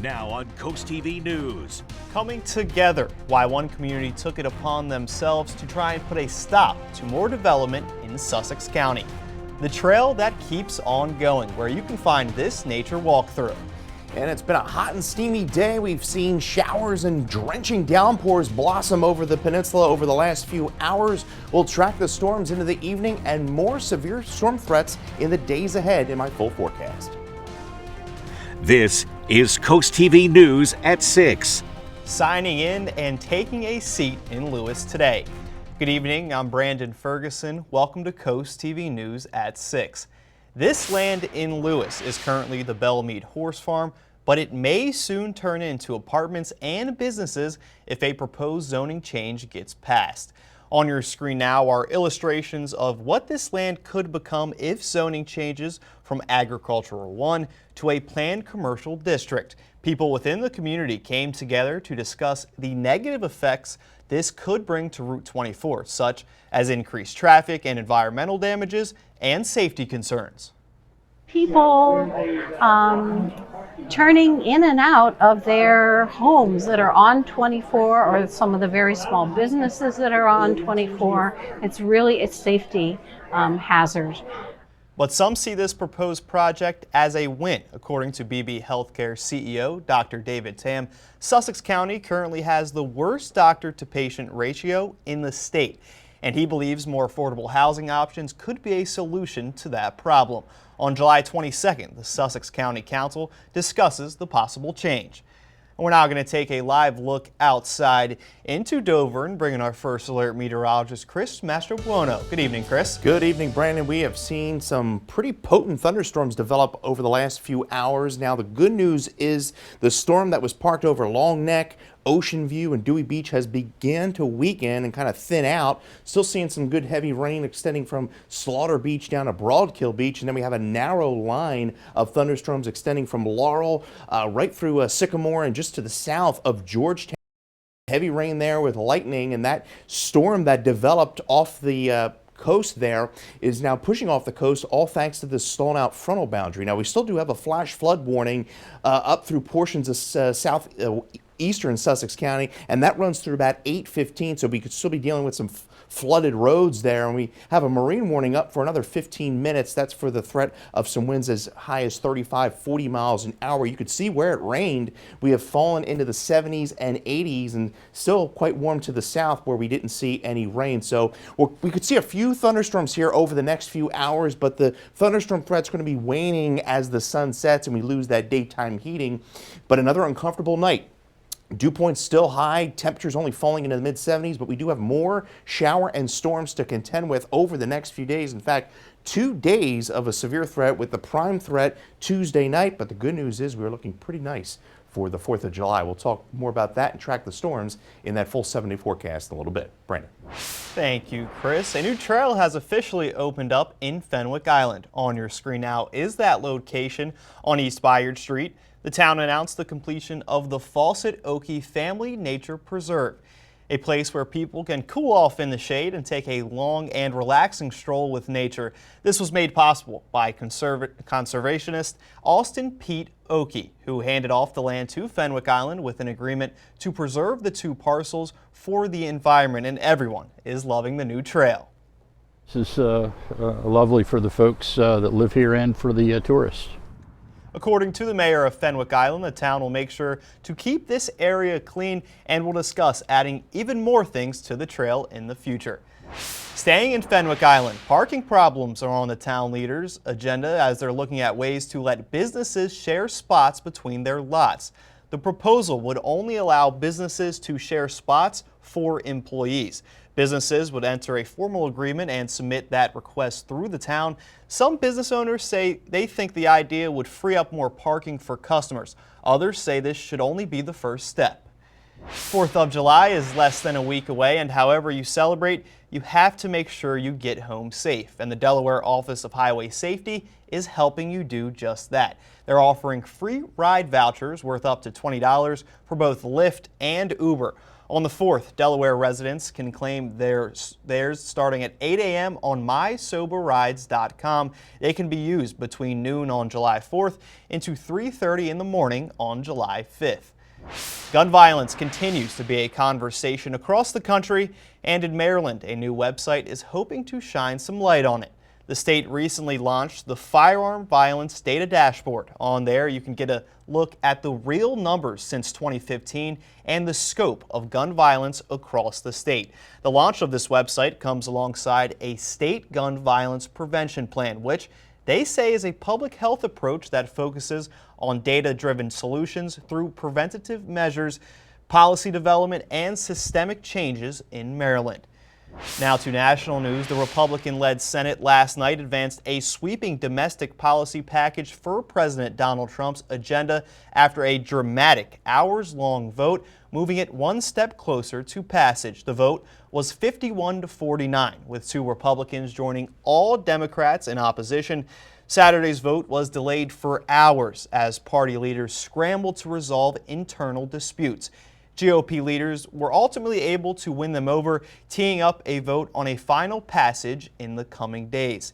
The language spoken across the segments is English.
Now on CoastTV News. Coming together, why one community took it upon themselves to try and put a stop to more development in Sussex County. The trail that keeps on going, where you can find this nature walkthrough. And it's been a hot and steamy day. We've seen showers and drenching downpours blossom over the peninsula over the last few hours. We'll track the storms into the evening and more severe storm threats in the days ahead in my full forecast. This is CoastTV News at 6. Signing in and taking a seat in Lewes today. Good evening, I'm Brandon Ferguson. Welcome to CoastTV News at 6. This land in Lewes is currently the Bellemeade Horse Farm, but it may soon turn into apartments and businesses if a proposed zoning change gets passed. On your screen now are illustrations of what this land could become if zoning changes from Agricultural 1 to a planned commercial district. People within the community came together to discuss the negative effects this could bring to Route 24, such as increased traffic and environmental damages and safety concerns. People turning in and out of their homes that are on 24, or some of the very small businesses that are on 24. It's really a safety hazard. But some see this proposed project as a win. According to BB Healthcare CEO Dr. David Tam, Sussex County currently has the worst doctor-to-patient ratio in the state, and he believes more affordable housing options could be a solution to that problem. On July 22nd, the Sussex County Council discusses the possible change. We're now going to take a live look outside into Dover and bring in our first alert meteorologist, Chris Mastrobuono. Good evening, Chris. Good evening, Brandon. We have seen some pretty potent thunderstorms develop over the last few hours. Now, the good news is the storm that was parked over Long Neck, Ocean View, and Dewey Beach has begun to weaken and kind of thin out. Still seeing some good heavy rain extending from Slaughter Beach down to Broadkill Beach, and then we have a narrow line of thunderstorms extending from Laurel right through Sycamore and just to the south of Georgetown. Heavy rain there with lightning, and that storm that developed off the coast there is now pushing off the coast, all thanks to this stalled out frontal boundary. Now, we still do have a flash flood warning up through portions of southeastern Sussex County, and that runs through about 8:15, so we could still be dealing with some flooded roads there, and we have a marine warning up for another 15 minutes. That's for the threat of some winds as high as 35-40 miles an hour. You could see where it rained. We have fallen into the 70s and 80s, and still quite warm to the south where we didn't see any rain. So we could see a few thunderstorms here over the next few hours, but the thunderstorm threat's going to be waning as the sun sets and we lose that daytime heating. But another uncomfortable night. Dew points still high, temperatures only falling into the mid-70s, but we do have more shower and storms to contend with over the next few days. In fact, 2 days of a severe threat with the prime threat Tuesday night, but the good news is we're looking pretty nice for the 4th of July. We'll talk more about that and track the storms in that full 7-day forecast in a little bit. Brandon. Thank you, Chris. A new trail has officially opened up in Fenwick Island. On your screen now is that location on East Bayard Street. The town announced the completion of the Fawcett Oakey Family Nature Preserve, a place where people can cool off in the shade and take a long and relaxing stroll with nature. This was made possible by conservationist Austin Pete Oakey, who handed off the land to Fenwick Island with an agreement to preserve the 2 parcels for the environment, and everyone is loving the new trail. This is lovely for the folks that live here and for the tourists. According to the mayor of Fenwick Island, the town will make sure to keep this area clean and will discuss adding even more things to the trail in the future. Staying in Fenwick Island, parking problems are on the town leaders' agenda as they're looking at ways to let businesses share spots between their lots. The proposal would only allow businesses to share spots for employees. Businesses would enter a formal agreement and submit that request through the town. Some business owners say they think the idea would free up more parking for customers. Others say this should only be the first step. 4th of July is less than a week away, and however you celebrate, you have to make sure you get home safe. And the Delaware Office of Highway Safety is helping you do just that. They're offering free ride vouchers worth up to $20 for both Lyft and Uber. On the 4th, Delaware residents can claim theirs starting at 8 a.m. on mysoberrides.com. They can be used between noon on July 4th into 3:30 in the morning on July 5th. Gun violence continues to be a conversation across the country, and in Maryland, a new website is hoping to shine some light on it. The state recently launched the Firearm Violence Data Dashboard. On there, you can get a look at the real numbers since 2015 and the scope of gun violence across the state. The launch of this website comes alongside a state gun violence prevention plan, which they say is a public health approach that focuses on data-driven solutions through preventative measures, policy development, and systemic changes in Maryland. Now to national news. The Republican-led Senate last night advanced a sweeping domestic policy package for President Donald Trump's agenda after a dramatic hours-long vote, moving it one step closer to passage. The vote was 51-49, with 2 Republicans joining all Democrats in opposition. Saturday's vote was delayed for hours as party leaders scrambled to resolve internal disputes. GOP leaders were ultimately able to win them over, teeing up a vote on a final passage in the coming days.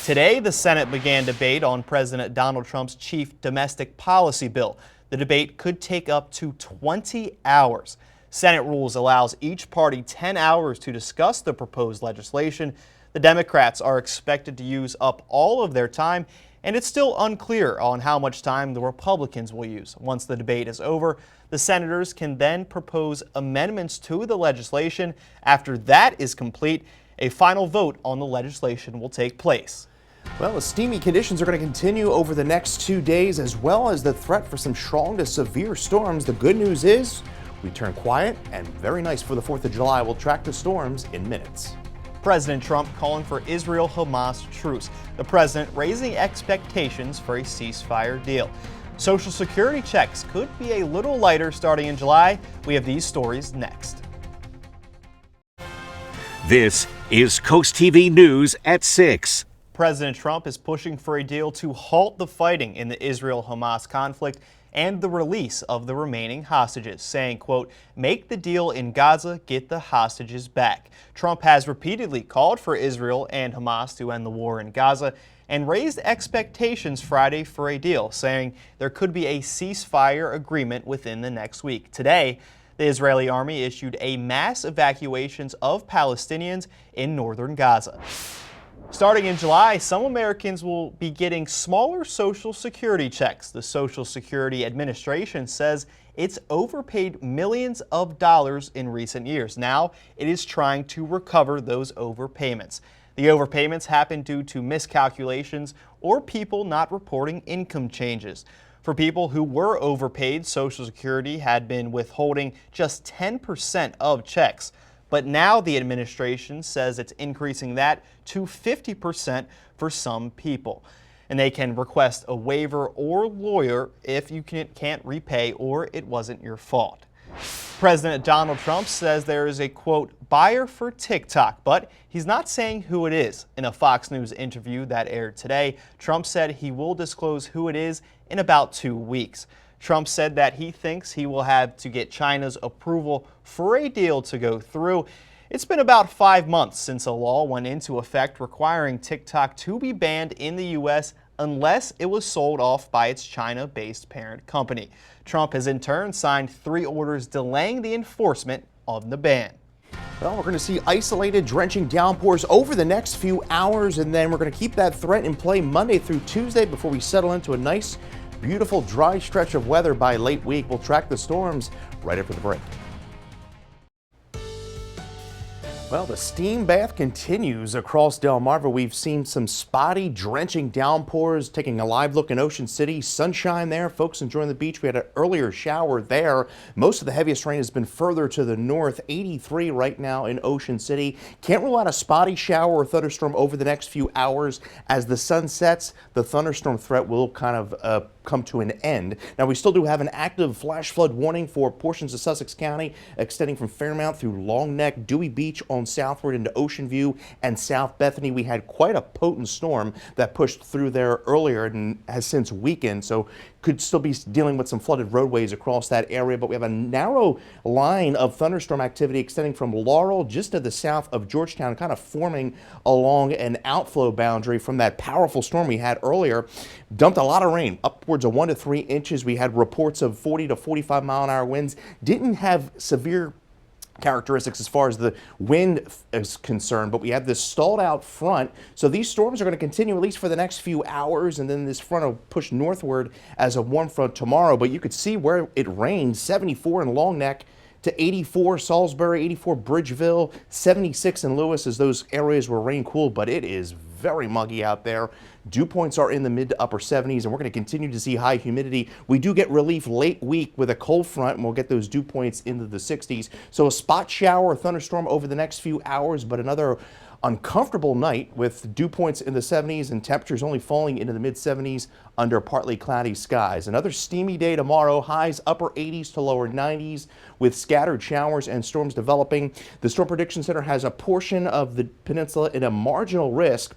Today, the Senate began debate on President Donald Trump's chief domestic policy bill. The debate could take up to 20 hours. Senate rules allows each party 10 hours to discuss the proposed legislation. The Democrats are expected to use up all of their time, and it's still unclear on how much time the Republicans will use. Once the debate is over, the senators can then propose amendments to the legislation. After that is complete, a final vote on the legislation will take place. Well, the steamy conditions are going to continue over the next 2 days, as well as the threat for some strong to severe storms. The good news is we turn quiet and very nice for the 4th of July. We'll track the storms in minutes. President Trump calling for Israel-Hamas truce. The president raising expectations for a ceasefire deal. Social Security checks could be a little lighter starting in July. We have these stories next. This is CoastTV News at 6. President Trump is pushing for a deal to halt the fighting in the Israel-Hamas conflict and the release of the remaining hostages, saying, quote, "Make the deal in Gaza, get the hostages back." Trump has repeatedly called for Israel and Hamas to end the war in Gaza and raised expectations Friday for a deal, saying there could be a ceasefire agreement within the next week. Today, the Israeli army issued a mass evacuations of Palestinians in northern Gaza. Starting in July, some Americans will be getting smaller Social Security checks. The Social Security Administration says it's overpaid millions of dollars in recent years. Now it is trying to recover those overpayments. The overpayments happen due to miscalculations or people not reporting income changes. For people who were overpaid, Social Security had been withholding just 10% of checks. But now the administration says it's increasing that to 50% for some people. And they can request a waiver or lawyer if you can't repay or it wasn't your fault. President Donald Trump says there is a, quote, buyer for TikTok, but he's not saying who it is. In a Fox News interview that aired today, Trump said he will disclose who it is in about 2 weeks. Trump said that he thinks he will have to get China's approval for a deal to go through. It's been about 5 months since a law went into effect requiring TikTok to be banned in the U.S. unless it was sold off by its China-based parent company. Trump has in turn signed 3 orders delaying the enforcement of the ban. Well, we're going to see isolated drenching downpours over the next few hours, and then we're going to keep that threat in play Monday through Tuesday before we settle into a nice, beautiful, dry stretch of weather by late week. We'll track the storms right after the break. Well, the steam bath continues across Delmarva. We've seen some spotty, drenching downpours, taking a live look in Ocean City. Sunshine there. Folks enjoying the beach. We had an earlier shower there. Most of the heaviest rain has been further to the north. 83 right now in Ocean City. Can't rule out a spotty shower or thunderstorm over the next few hours. As the sun sets, the thunderstorm threat will kind of come to an end. Now, we still do have an active flash flood warning for portions of Sussex County, extending from Fairmount through Long Neck, Dewey Beach cyclone southward into Ocean View and South Bethany. We had quite a potent storm that pushed through there earlier and has since weakened, so could still be dealing with some flooded roadways across that area. But we have a narrow line of thunderstorm activity extending from Laurel just to the south of Georgetown, kind of forming along an outflow boundary from that powerful storm we had earlier. Dumped a lot of rain, upwards of 1 to 3 inches. We had reports of 40 to 45-mile-an-hour winds. Didn't have severe characteristics as far as the wind is concerned, but we have this stalled out front, so these storms are going to continue at least for the next few hours, and then this front will push northward as a warm front tomorrow. But you could see where it rained: 74 in Long Neck to 84 Salisbury, 84 Bridgeville, 76 in Lewes, as those areas were rain cooled, but it is very muggy out there. Dew points are in the mid to upper 70s, and we're going to continue to see high humidity. We do get relief late week with a cold front, and we'll get those dew points into the 60s. So a spot shower or thunderstorm over the next few hours, but another uncomfortable night with dew points in the 70s and temperatures only falling into the mid 70s under partly cloudy skies. Another steamy day tomorrow, highs upper 80s to lower 90s with scattered showers and storms developing. The Storm Prediction Center has a portion of the peninsula in a marginal risk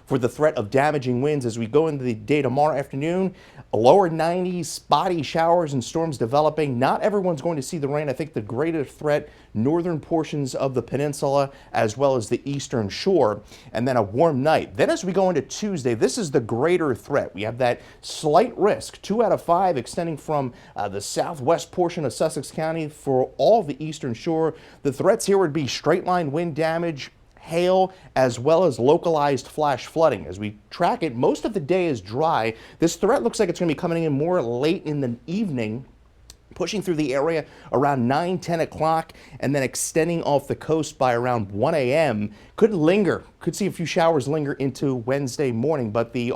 for the threat of damaging winds as we go into the day tomorrow afternoon. Lower 90s, spotty showers and storms developing. Not everyone's going to see the rain. I think the greater threat, northern portions of the peninsula as well as the eastern shore, and then a warm night. Then as we go into Tuesday, this is the greater threat. We have that slight risk, 2 out of 5, extending from the southwest portion of Sussex County for all the eastern shore. The threats here would be straight line wind damage, hail, as well as localized flash flooding. As we track it, most of the day is dry. This threat looks like it's going to be coming in more late in the evening, pushing through the area around 9, 10 o'clock, and then extending off the coast by around 1 a.m. Could linger, could see a few showers linger into Wednesday morning, but the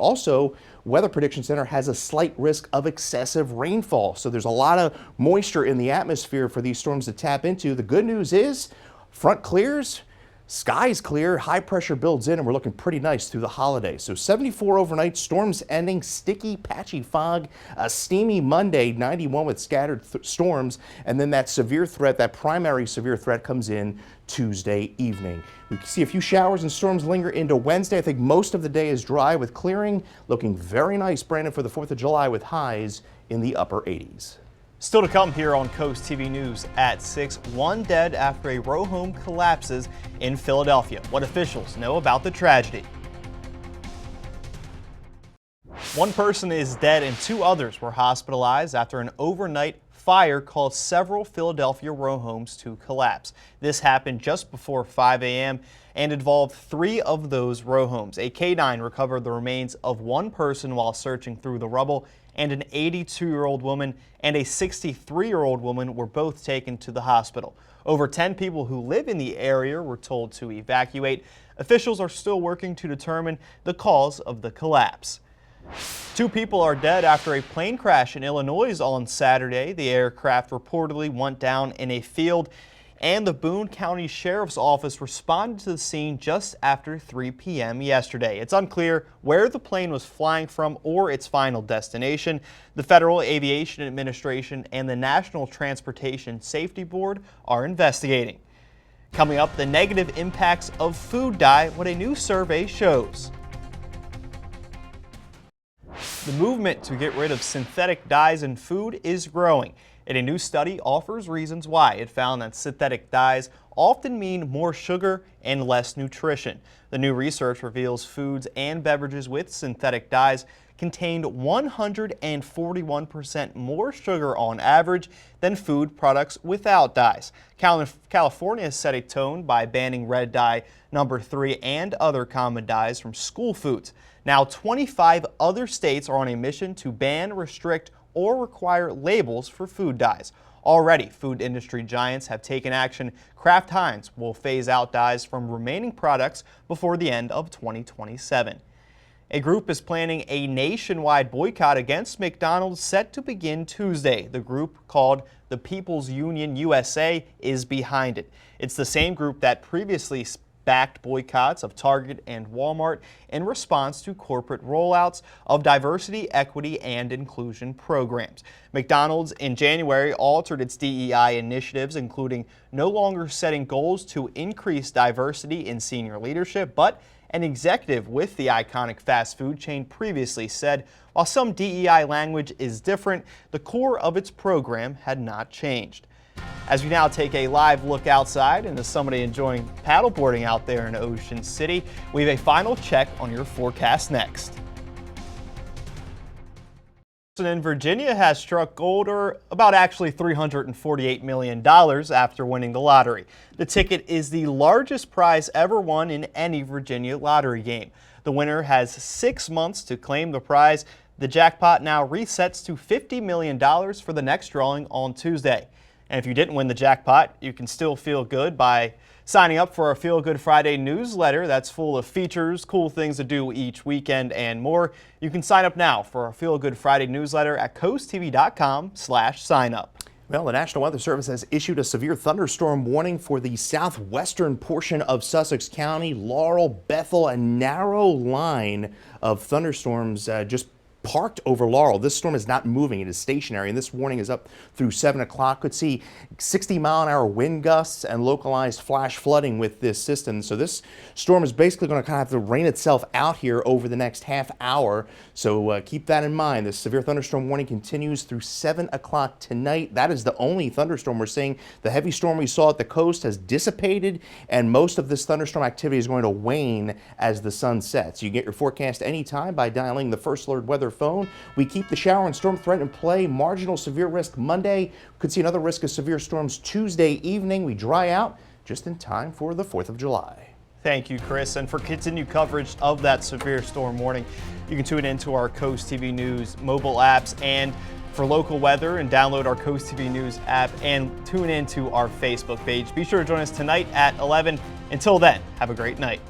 Weather Prediction Center has a slight risk of excessive rainfall. So there's a lot of moisture in the atmosphere for these storms to tap into. The good news is front clears, skies clear, high pressure builds in, and we're looking pretty nice through the holidays. So 74 overnight, storms ending, sticky, patchy fog, a steamy Monday, 91 with scattered storms, and then that severe threat, that primary severe threat comes in Tuesday evening. We can see a few showers and storms linger into Wednesday. I think most of the day is dry with clearing, looking very nice, Brandon, for the 4th of July with highs in the upper 80s. Still to come here on Coast TV News at 6, one dead after a row home collapses in Philadelphia. What officials know about the tragedy. One person is dead and 2 others were hospitalized after an overnight fire caused several Philadelphia row homes to collapse. This happened just before 5 a.m. and involved 3 of those row homes. A K-9 recovered the remains of one person while searching through the rubble, and an 82-year-old woman and a 63-year-old woman were both taken to the hospital. Over 10 people who live in the area were told to evacuate. Officials are still working to determine the cause of the collapse. 2 people are dead after a plane crash in Illinois on Saturday. The aircraft reportedly went down in a field, and the Boone County Sheriff's Office responded to the scene just after 3 p.m. yesterday. It's unclear where the plane was flying from or its final destination. The Federal Aviation Administration and the National Transportation Safety Board are investigating. Coming up, the negative impacts of food dye, what a new survey shows. The movement to get rid of synthetic dyes in food is growing, and a new study offers reasons why. It found that synthetic dyes often mean more sugar and less nutrition. The new research reveals foods and beverages with synthetic dyes contained 141% more sugar on average than food products without dyes. California set a tone by banning red dye number 3 and other common dyes from school foods. Now 25 other states are on a mission to ban, restrict, or require labels for food dyes. Already, food industry giants have taken action. Kraft Heinz will phase out dyes from remaining products before the end of 2027. A group is planning a nationwide boycott against McDonald's set to begin Tuesday. The group, called the People's Union USA, is behind it. It's the same group that previously backed boycotts of Target and Walmart in response to corporate rollouts of diversity, equity, and inclusion programs. McDonald's in January altered its DEI initiatives, including no longer setting goals to increase diversity in senior leadership, but an executive with the iconic fast food chain previously said while some DEI language is different, the core of its program had not changed. As we now take a live look outside and as somebody enjoying paddleboarding out there in Ocean City, we have a final check on your forecast next. In Virginia has struck gold, or about actually $348 million after winning the lottery. The ticket is the largest prize ever won in any Virginia lottery game. The winner has 6 months to claim the prize. The jackpot now resets to $50 million for the next drawing on Tuesday. And if you didn't win the jackpot, you can still feel good by signing up for our Feel Good Friday newsletter that's full of features, cool things to do each weekend, and more. You can sign up now for our Feel Good Friday newsletter at coasttv.com/signup. Well, the National Weather Service has issued a severe thunderstorm warning for the southwestern portion of Sussex County. Laurel, Bethel, a narrow line of thunderstorms just parked over Laurel. This storm is not moving. It is stationary, and this warning is up through 7 o'clock. Could see 60-mile-an-hour wind gusts and localized flash flooding with this system. So this storm is basically going to kind of have to rain itself out here over the next half hour. So keep that in mind. This severe thunderstorm warning continues through 7 o'clock tonight. That is the only thunderstorm we're seeing. The heavy storm we saw at the coast has dissipated, and most of this thunderstorm activity is going to wane as the sun sets. You can get your forecast anytime by dialing the First Alert Weather phone. We keep the shower and storm threat in play. Marginal severe risk Monday. Could see another risk of severe storms Tuesday evening. We dry out just in time for the 4th of July. Thank you, Chris. And for continued coverage of that severe storm warning, you can tune into our Coast TV News mobile apps, and for local weather, and download our Coast TV News app and tune into our Facebook page. Be sure to join us tonight at 11. Until then, have a great night.